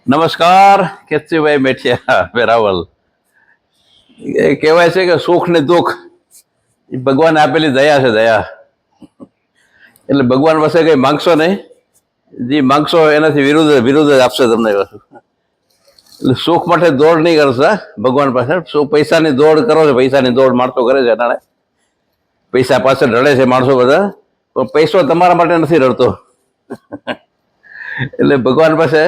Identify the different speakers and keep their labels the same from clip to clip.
Speaker 1: નમસ્કાર કેતસીભાઈ મેઠિયા વેરાવલ. એ કહેવાય છે કે સુખ ને દુઃખ એ ભગવાને આપેલી દયા છે, દયા. એટલે ભગવાન પાસે કઈ માંગશો નહીં, જે માંગશો એનાથી વિરુદ્ધ વિરુદ્ધ જ આપશે તમને. એટલે સુખ માટે દોડ નહીં કરશો ભગવાન પાસે. શું પૈસાની દોડ કરો છો? પૈસાની દોડ માણસો કરે છે અટાણે. પૈસા પાછળ રડે છે માણસો બધા, પણ પૈસો તમારા માટે નથી રડતો. એટલે ભગવાન પાસે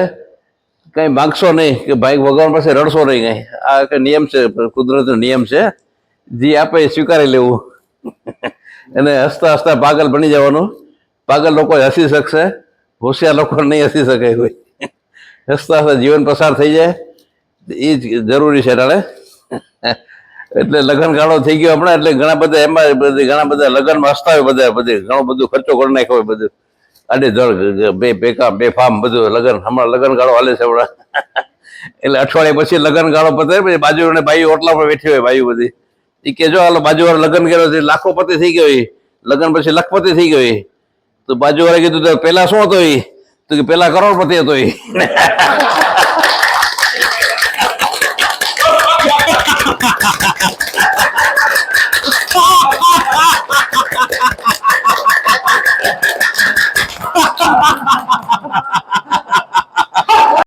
Speaker 1: કઈ માંગશો નહીં કે ભાઈ ભગવાન પાસે રડશો નહીં કઈ. આ કઈ નિયમ છે, કુદરતનો નિયમ છે. જે આપે એ સ્વીકારી લેવું. એને હસતા હસતા પાગલ બની જવાનું. પાગલ લોકો હસી શકશે, હોશિયાર લોકો નહીં હસી શકે કોઈ. હસતા હસતા જીવન પસાર થઈ જાય એ જ જરૂરી છે તારે. એટલે લગ્ન ગાળો થઈ ગયો હમણાં, એટલે ઘણા બધા એમાં બધી ઘણા બધા લગ્નમાં હસતા હોય બધા, બધી ઘણો બધું ખર્ચો કરી નાખ્યો હોય બધું. આડે ધડ બે ફાર્મ બધું લગ્ન, હમણાં લગ્ન ગાળો હાલે છે હમણાં. એટલે અઠવાડિયા પછી લગ્ન ગાળો પતે, પછી બાજુ બાઈ ઓટલા પર બેઠી હોય બાઈ બધી. એ કે જો હાલો બાજુવાળા લગ્ન કર્યો છે, લાખોપતિ થઈ ગયો એ, લગ્ન પછી લખપતિ થઈ ગયો એ. તો બાજુવાળા કીધું તો પેલા શું હતો એ? તો કે પેલા કરોડપતિ હતો એ.